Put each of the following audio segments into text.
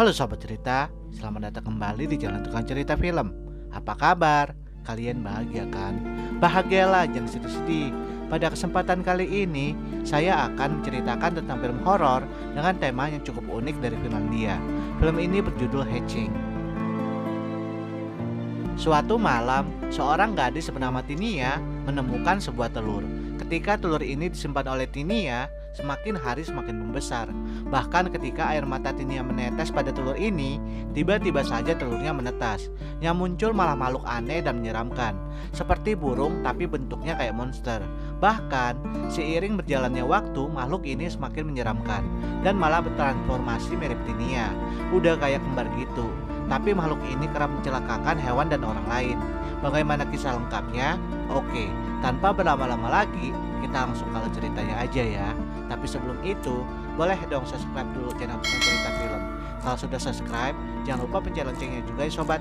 Halo sobat cerita, selamat datang kembali di Jalan Tukang Cerita Film. Apa kabar? Kalian bahagia kan? Bahagialah, jangan sedih-sedih. Pada kesempatan kali ini, saya akan menceritakan tentang film horor dengan tema yang cukup unik dari Finlandia. Film ini berjudul Hatching. Suatu malam, seorang gadis bernama Tinia menemukan sebuah telur. Ketika telur ini disimpan oleh Tinia, semakin hari semakin membesar. Bahkan ketika air mata Tinia menetes pada telur ini, tiba-tiba saja telurnya menetas. Yang muncul malah makhluk aneh dan menyeramkan, seperti burung tapi bentuknya kayak monster. Bahkan, seiring berjalannya waktu, makhluk ini semakin menyeramkan dan malah bertransformasi mirip Tinia. Udah kayak kembar gitu. Tapi makhluk ini kerap mencelakakan hewan dan orang lain. Bagaimana kisah lengkapnya? Oke, tanpa berlama-lama lagi, kita langsung kalau ceritanya aja ya. Tapi sebelum itu, boleh dong subscribe dulu channel Tukang Cerita Film. Kalau sudah subscribe, jangan lupa pencet loncengnya juga ya sobat.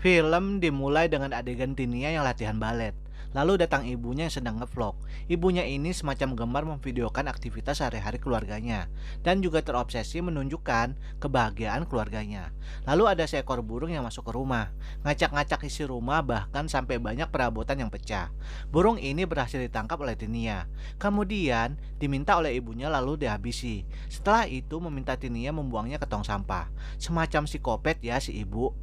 Film dimulai dengan adegan Tinia yang latihan balet. Lalu datang ibunya yang sedang ngevlog. Ibunya ini semacam gemar memvideokan aktivitas sehari-hari keluarganya dan juga terobsesi menunjukkan kebahagiaan keluarganya. Lalu ada seekor burung yang masuk ke rumah, ngacak-ngacak isi rumah bahkan sampai banyak perabotan yang pecah. Burung ini berhasil ditangkap oleh Tinia. Kemudian diminta oleh ibunya lalu dihabisi. Setelah itu meminta Tinia membuangnya ke tong sampah. Semacam psikopat ya si ibu.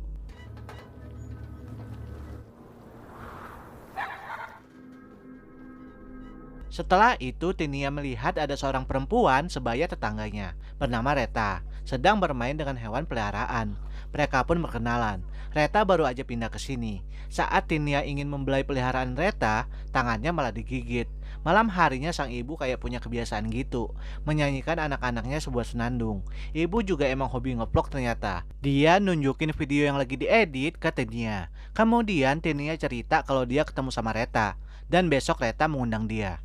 Setelah itu Tinia melihat ada seorang perempuan sebaya tetangganya bernama Reta sedang bermain dengan hewan peliharaan. Mereka pun berkenalan. Reta baru aja pindah ke sini. Saat Tinia ingin membelai peliharaan Reta, tangannya malah digigit. Malam harinya sang ibu kayak punya kebiasaan gitu, menyanyikan anak-anaknya sebuah senandung. Ibu juga emang hobi ngevlog ternyata. Dia nunjukin video yang lagi diedit ke Tinia. Kemudian Tinia cerita kalau dia ketemu sama Reta dan besok Reta mengundang dia.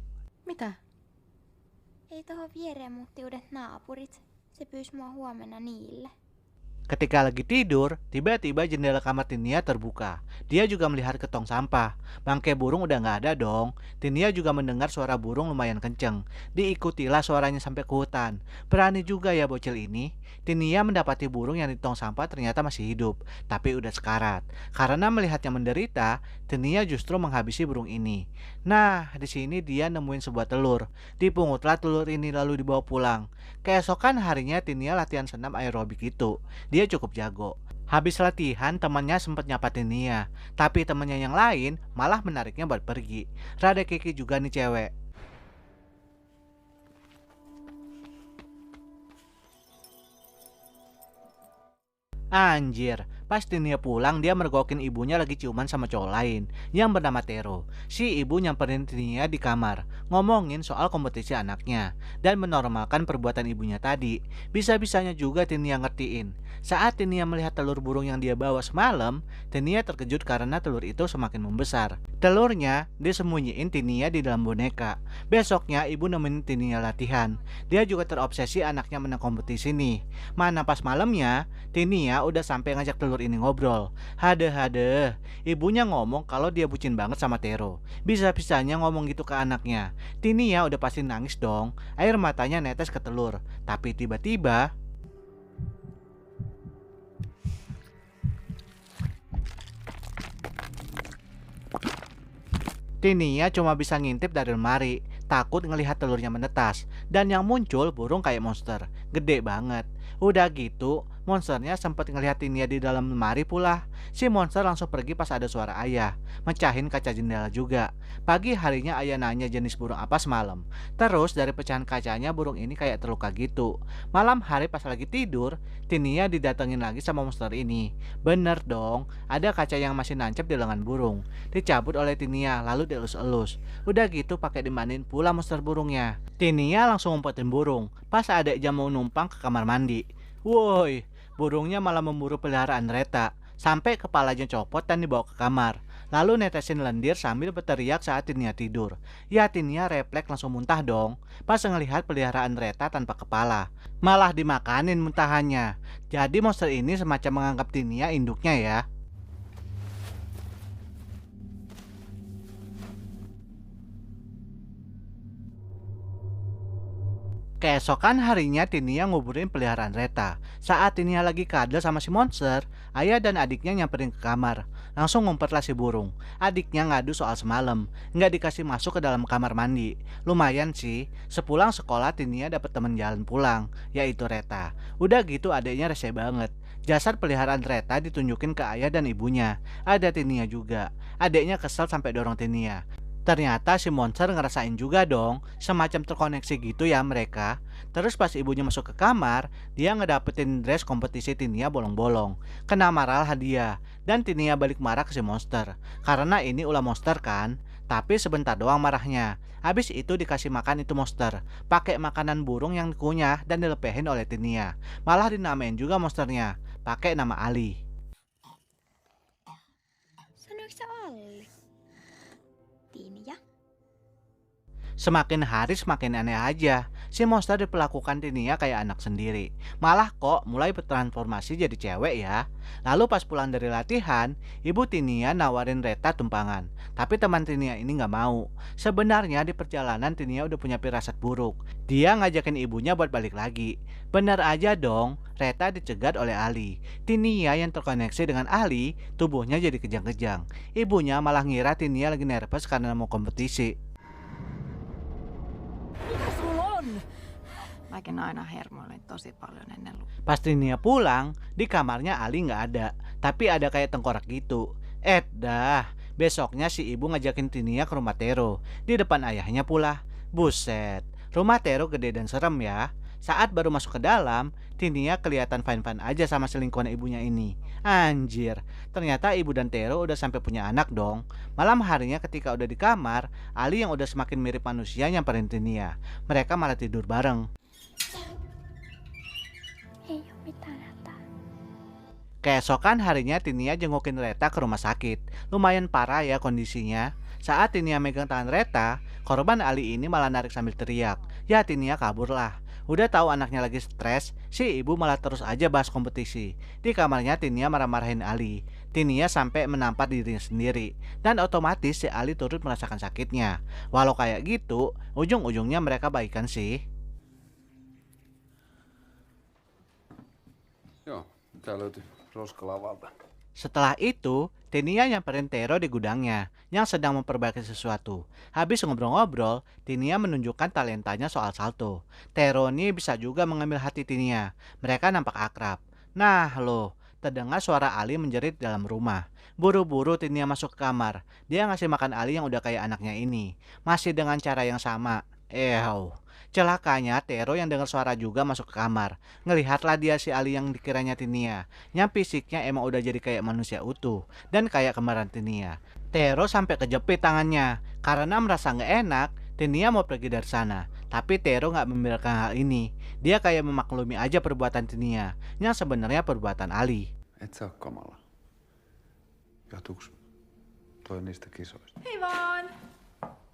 Mitä? Ei tohon viereen muutti uudet naapurit. Se pyysi mua huomenna niille. Ketika lagi tidur, tiba-tiba jendela kamar Tinia terbuka. Dia juga melihat ke tong sampah. Bangkai burung udah nggak ada dong. Tinia juga mendengar suara burung lumayan kenceng. Diikutilah suaranya sampai ke hutan. Berani juga ya bocil ini. Tinia mendapati burung yang di tong sampah ternyata masih hidup, tapi udah sekarat. Karena melihatnya menderita, Tinia justru menghabisi burung ini. Nah, di sini dia nemuin sebuah telur. Dipungutlah telur ini lalu dibawa pulang. Keesokan harinya Tinia latihan senam aerobik itu. Dia cukup jago. Habis latihan, temannya sempat nyapa Tinia, tapi temannya yang lain malah menariknya buat pergi. Rada keki juga nih cewek. Anjir, pas Tinia pulang dia mergokin ibunya lagi ciuman sama cowok lain yang bernama Tero. Si ibu nyamperin Tinia di kamar, ngomongin soal kompetisi anaknya dan menormalkan perbuatan ibunya tadi. Bisa-bisanya juga Tinia ngertiin. Saat Tinia melihat telur burung yang dia bawa semalam, Tinia terkejut karena telur itu semakin membesar. Telurnya disembunyiin Tinia di dalam boneka. Besoknya ibu nemenin Tinia latihan. Dia juga terobsesi anaknya menang kompetisi nih. Mana pas malamnya Tinia udah sampai ngajak telur ini ngobrol. Hadeh, ibunya ngomong kalau dia bucin banget sama Tero. Bisa-bisanya ngomong gitu ke anaknya. Tinia udah pasti nangis dong. Air matanya netes ke telur. Tapi tiba-tiba Tinia cuma bisa ngintip dari lemari, takut ngelihat telurnya menetas. Dan yang muncul burung kayak monster, gede banget. Udah gitu, monsternya sempat ngelihat Tinia di dalam lemari pula. Si monster langsung pergi pas ada suara ayah, mecahin kaca jendela juga. Pagi harinya ayah nanya jenis burung apa semalam. Terus dari pecahan kacanya burung ini kayak terluka gitu. Malam hari pas lagi tidur, Tinia didatengin lagi sama monster ini. Bener dong, ada kaca yang masih nancep di lengan burung. Dicabut oleh Tinia lalu dielus-elus. Udah gitu pakai dimandiin pula monster burungnya. Tinia langsung ngumpetin burung pas ada jam mau numpang ke kamar mandi. Woi, burungnya malah memburu peliharaan Reta sampai kepalanya copot dan dibawa ke kamar. Lalu netesin lendir sambil berteriak saat Tinia tidur. Ya Tinia refleks langsung muntah dong. Pas ngelihat peliharaan Reta tanpa kepala. Malah dimakanin muntahannya. Jadi monster ini semacam menganggap Tinia induknya ya. Keesokan harinya Tinia nguburin peliharaan Reta. Saat Tinia lagi kadal sama si monster, ayah dan adiknya nyamperin ke kamar. Langsung ngumpetlah si burung. Adiknya ngadu soal semalam, nggak dikasih masuk ke dalam kamar mandi. Lumayan sih, sepulang sekolah Tinia dapet temen jalan pulang, yaitu Reta. Udah gitu adiknya rese banget. Jasad peliharaan Reta ditunjukin ke ayah dan ibunya. Ada Tinia juga. Adiknya kesel sampai dorong Tinia. Ternyata si monster ngerasain juga dong, semacam terkoneksi gitu ya mereka. Terus pas ibunya masuk ke kamar, dia ngedapetin dress kompetisi Tinia bolong-bolong. Kena marah hadiah, dan Tinia balik marah ke si monster. Karena ini ulah monster kan, tapi sebentar doang marahnya. Habis itu dikasih makan itu monster, pakai makanan burung yang dikunyah dan dilepehin oleh Tinia. Malah dinamain juga monsternya, pakai nama Ali. Sanoiko sä Alli? Tinja. Semakin hari semakin aneh aja. Si monster diperlakukan Tinia kayak anak sendiri. Malah kok mulai bertransformasi jadi cewek ya. Lalu pas pulang dari latihan, ibu Tinia nawarin Reta tumpangan. Tapi teman Tinia ini nggak mau. Sebenarnya di perjalanan Tinia udah punya firasat buruk. Dia ngajakin ibunya buat balik lagi. Benar aja dong, Reta dicegat oleh Ali. Tinia yang terkoneksi dengan Ali, tubuhnya jadi kejang-kejang. Ibunya malah ngira Tinia lagi nervous karena mau kompetisi. Mikä sulla on? Mäkin aina hermoilin tosi paljon ennen Pas Tinia pulang, di kamarnya Ali nggak ada, tapi ada kayak tengkorak gitu. Dah, besoknya si ibu ngajakin Tinia ke rumah Tero, di depan ayahnya pula. Buset, rumah Tero gede dan serem ya. Saat baru masuk ke dalam, Tinia kelihatan fine-fine aja sama selingkuhan ibunya ini. Anjir, ternyata ibu dan Tero udah sampai punya anak dong. Malam harinya ketika udah di kamar, Ali yang udah semakin mirip manusia nyamperin Tinia. Mereka malah tidur bareng. Ei oo mitään hätää. Keesokan harinya Tinia jengukin Reta ke rumah sakit. Lumayan parah ya kondisinya. Saat Tinia megang tangan Reta, korban Ali ini malah narik sambil teriak. Ya Tinia kabur lah. Udah tahu anaknya lagi stres, si ibu malah terus aja bahas kompetisi. Di kamarnya Tinia marah-marahin Ali. Tinia sampai menampar dirinya sendiri. Dan otomatis si Ali turut merasakan sakitnya. Walau kayak gitu, ujung-ujungnya mereka baikan sih. Joo, tää löytyi roskalavalta. Setelah itu, Tinia nyamperin Tero di gudangnya yang sedang memperbaiki sesuatu. Habis ngobrol-ngobrol, Tinia menunjukkan talentanya soal salto. Tero ini bisa juga mengambil hati Tinia. Mereka nampak akrab. Nah loh, terdengar suara Ali menjerit dalam rumah. Buru-buru Tinia masuk ke kamar. Dia ngasih makan Ali yang udah kayak anaknya ini. Masih dengan cara yang sama. Celakanya Tero yang dengar suara juga masuk ke kamar. Ngelihatlah dia si Ali yang dikiranya Tinia. Yang fisiknya emang udah jadi kayak manusia utuh. Dan kayak kembaran Tinia. Tero sampai kejepit tangannya. Karena merasa nggak enak, Tinia mau pergi dari sana. Tapi Tero nggak membiarkan hal ini. Dia kayak memaklumi aja perbuatan Tinia. Yang sebenarnya perbuatan Ali. Et sä oo kamala. Johtuuks toi niistä kisoista? Hei vaan!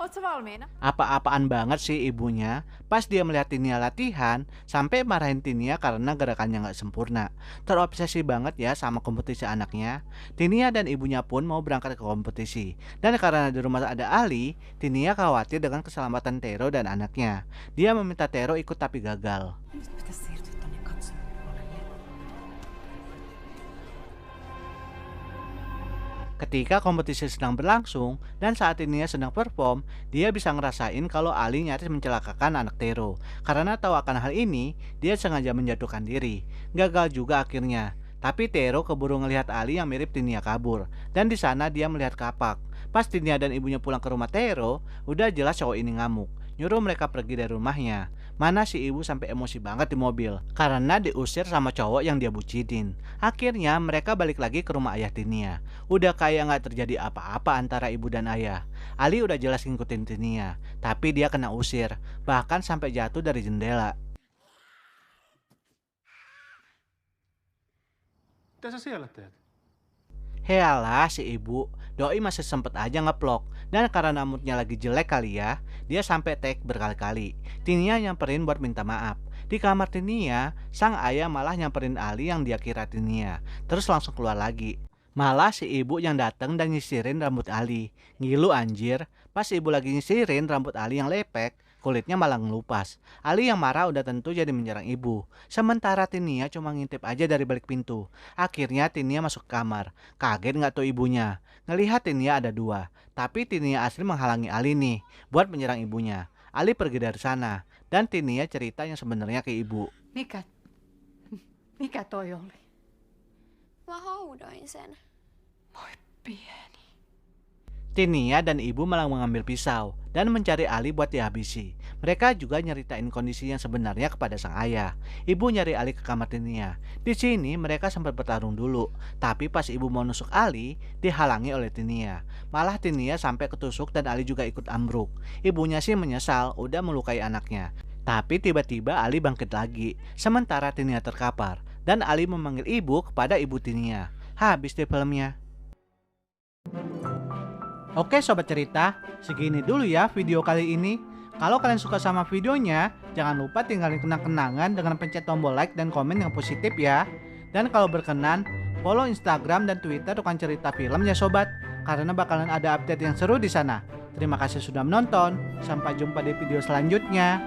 Oot sä valmiina? Apa-apaan banget sih ibunya pas dia melihat Tinia latihan sampai marahin Tinia karena gerakannya nggak sempurna. Terobsesi banget ya sama kompetisi anaknya. Tinia dan ibunya pun mau berangkat ke kompetisi. Dan karena di rumah ada Ali, Tinia khawatir dengan keselamatan Tero dan anaknya. Dia meminta Tero ikut tapi gagal. Nyt pitäis siirtyä tonne katsomopuolelle. Ketika kompetisi sedang berlangsung dan saat Tinia sedang perform, dia bisa ngerasain kalau Ali nyaris mencelakakan anak Tero. Karena tahu akan hal ini, dia sengaja menjatuhkan diri. Gagal juga akhirnya. Tapi Tero keburu ngelihat Ali yang mirip Tinia kabur. Dan di sana dia melihat kapak. Pas Tinia dan ibunya pulang ke rumah Tero, udah jelas cowok ini ngamuk. Nyuruh mereka pergi dari rumahnya. Mana si ibu sampai emosi banget di mobil karena diusir sama cowok yang dia bucinin. Akhirnya mereka balik lagi ke rumah ayah Tinia. Udah kayak gak terjadi apa-apa antara ibu dan ayah. Ali udah jelas ngikutin Tinia, tapi dia kena usir, bahkan sampai jatuh dari jendela. Mitä sä siellä teet? Healah si ibu, doi masih sempet aja ngeplok. Dan karena moodnya lagi jelek kali ya, dia sampai tag berkali-kali. Tinia nyamperin buat minta maaf. Di kamar Tinia, sang ayah malah nyamperin Ali yang dia kira Tinia, terus langsung keluar lagi. Malah si ibu yang datang dan nyisirin rambut Ali. Ngilu anjir, pas ibu lagi nyisirin rambut Ali yang lepek, kulitnya malah ngelupas. Ali yang marah udah tentu jadi menyerang ibu. Sementara Tinia cuma ngintip aja dari balik pintu. Akhirnya Tinia masuk ke kamar. Kaget nggak tuh ibunya? Ngelihat Tinia ada dua. Tapi Tinia asli menghalangi Ali nih buat menyerang ibunya. Ali pergi dari sana. Dan Tinia cerita yang sebenarnya ke ibu. Mikä toi oli? Mä haudoin sen. Voi pieni. Tinia dan ibu malah mengambil pisau dan mencari Ali buat dihabisi. Mereka juga nyeritain kondisi yang sebenarnya kepada sang ayah. Ibu nyari Ali ke kamar Tinia. Di sini mereka sempat bertarung dulu, tapi pas ibu mau nusuk Ali, dihalangi oleh Tinia. Malah Tinia sampai ketusuk dan Ali juga ikut ambruk. Ibunya sih menyesal udah melukai anaknya. Tapi tiba-tiba Ali bangkit lagi, sementara Tinia terkapar. Dan Ali memanggil ibu kepada ibu Tinia. Habis deh filmnya. Oke sobat cerita, segini dulu ya video kali ini. Kalau kalian suka sama videonya, jangan lupa tinggalin kenang-kenangan dengan pencet tombol like dan komen yang positif ya. Dan kalau berkenan, follow Instagram dan Twitter Tukang Cerita Film ya sobat, karena bakalan ada update yang seru di sana. Terima kasih sudah menonton, sampai jumpa di video selanjutnya.